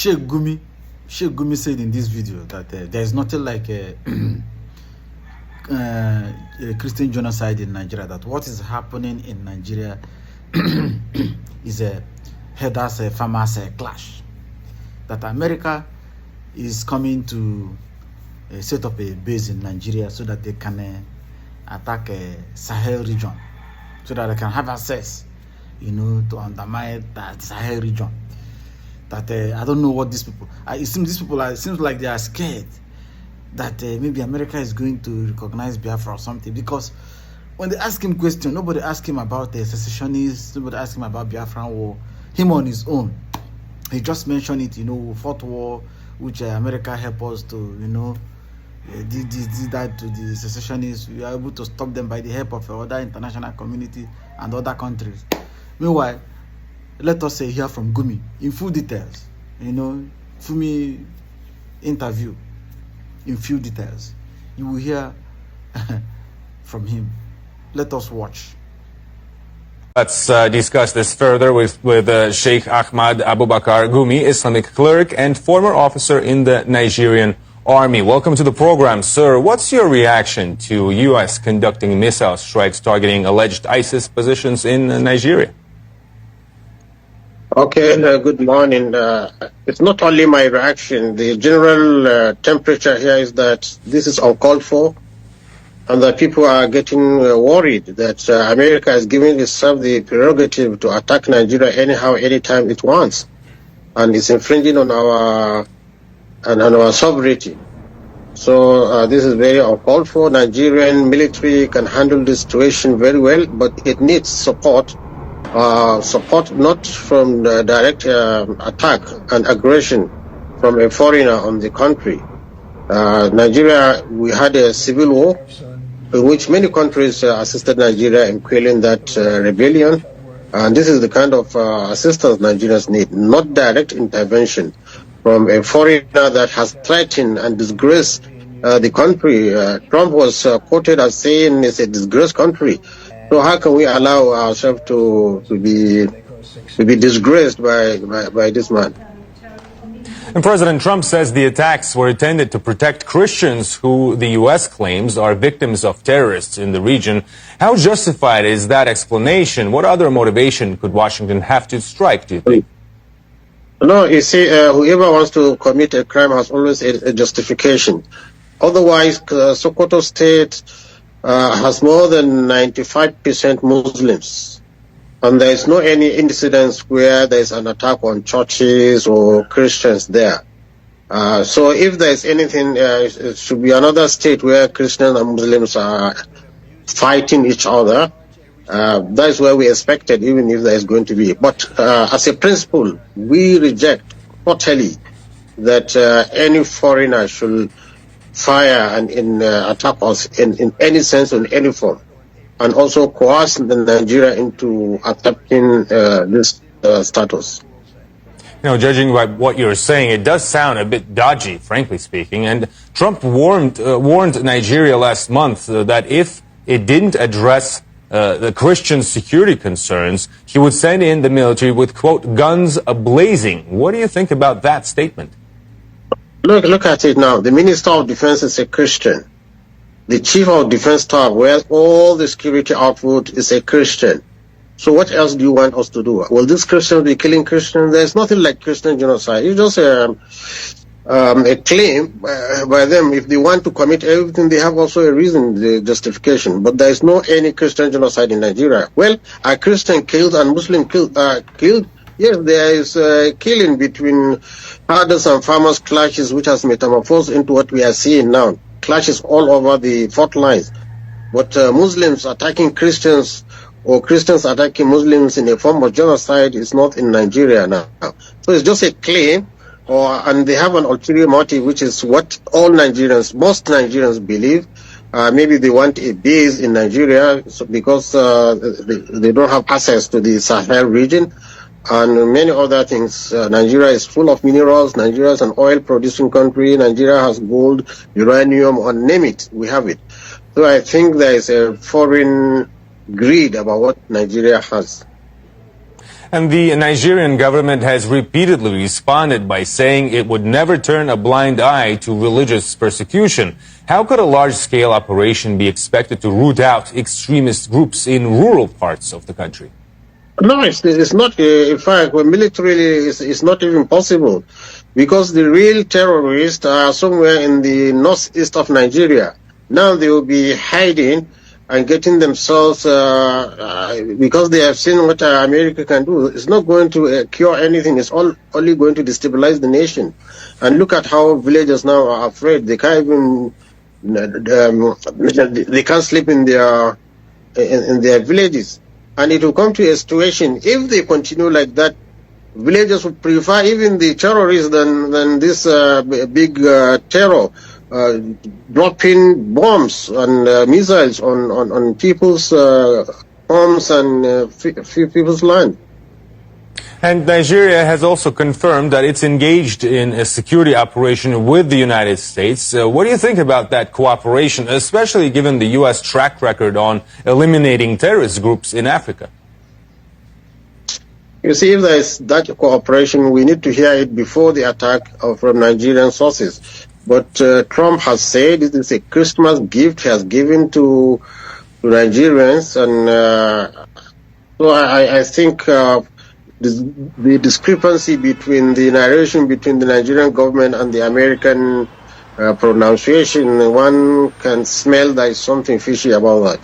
Sheik Gumi, Sheik Gumi said in this video that there is nothing like a Christian genocide in Nigeria. That what is happening in Nigeria is a herders, farmers clash. That America is coming to set up a base in Nigeria so that they can attack a Sahel region, so that they can have access, to undermine that Sahel region. That I don't know what these people. It seems like they are scared that maybe America is going to recognize Biafra or something. Because when they ask him questions, nobody ask him about the secessionists. Nobody ask him about Biafran war. Him on his own, he just mentioned it. Fourth war, which America helped us to, did that to the secessionists. We are able to stop them by the help of other international community and other countries. Meanwhile, let us hear from Gumi in full details. Fumi interview in few details. You will hear from him. Let us watch. Let's discuss this further with Sheikh Ahmad Abubakar Gumi, Islamic cleric and former officer in the Nigerian Army. Welcome to the program, sir. What's your reaction to U.S. conducting missile strikes targeting alleged ISIS positions in Nigeria? Okay, good morning. It's not only my reaction. The general temperature here is that this is uncalled for, and that people are getting worried that America is giving itself the prerogative to attack Nigeria anyhow, anytime it wants, and it's infringing on our sovereignty. So this is very uncalled for. Nigerian military can handle the situation very well, but it needs support. Support not from the direct attack and aggression from a foreigner on the country. Nigeria, we had a civil war in which many countries assisted Nigeria in quelling that rebellion. And this is the kind of assistance Nigerians need, not direct intervention from a foreigner that has threatened and disgraced the country. Trump was quoted as saying it's a disgraced country. So how can we allow ourselves to be disgraced by this man? And President Trump says the attacks were intended to protect Christians who the U.S. claims are victims of terrorists in the region. How justified is that explanation? What other motivation could Washington have to strike, do you think? No, you see, whoever wants to commit a crime has always a justification. Otherwise, Sokoto State has more than 95% Muslims, and there is no any incidents where there is an attack on churches or Christians there. So if there is anything, it should be another state where Christians and Muslims are fighting each other. That is where we expected, even if there is going to be. But as a principle, we reject totally that any foreigner should fire and attack us in any sense or in any form, and also coerce Nigeria into accepting this status. Judging by what you're saying, it does sound a bit dodgy, frankly speaking. And Trump warned Nigeria last month that if it didn't address the Christian security concerns, he would send in the military with, quote, guns a-blazing. What do you think about that statement? Look at it now. The Minister of Defense is a Christian. The Chief of Defense Staff, where all the security output is a Christian. So what else do you want us to do? Will these Christians be killing Christians? There's nothing like Christian genocide. It's just a claim by them. If they want to commit everything, they have also a reason, the justification. But there is no any Christian genocide in Nigeria. Well, are Christian killed and Muslim killed? Yes, there is killing between herders and farmers clashes, which has metamorphosed into what we are seeing now. Clashes all over the fault lines. But Muslims attacking Christians or Christians attacking Muslims in a form of genocide is not in Nigeria now. So it's just a claim, and they have an ulterior motive, which is what most Nigerians believe. Maybe they want a base in Nigeria because they don't have access to the Sahel region. And many other things. Nigeria is full of minerals. Nigeria is an oil-producing country. Nigeria has gold, uranium, or name it, we have it. So I think there is a foreign greed about what Nigeria has. And the Nigerian government has repeatedly responded by saying it would never turn a blind eye to religious persecution. How could a large-scale operation be expected to root out extremist groups in rural parts of the country? No, it's not. In fact, militarily, it's not even possible, because the real terrorists are somewhere in the northeast of Nigeria. Now they will be hiding and getting themselves, because they have seen what America can do. It's not going to cure anything. It's only going to destabilize the nation. And look at how villagers now are afraid. They can't even, they can't sleep in their villages. And it will come to a situation, if they continue like that, villagers would prefer even the terrorists than this big terror, dropping bombs and missiles on people's homes and people's land. And Nigeria has also confirmed that it's engaged in a security operation with the United States. What do you think about that cooperation, especially given the U.S. track record on eliminating terrorist groups in Africa? You see, if there is that cooperation, we need to hear it before the attack from Nigerian sources. But Trump has said it is a Christmas gift he has given to Nigerians. And so I think the discrepancy between the narration between the Nigerian government and the American pronunciation, one can smell there is something fishy about that.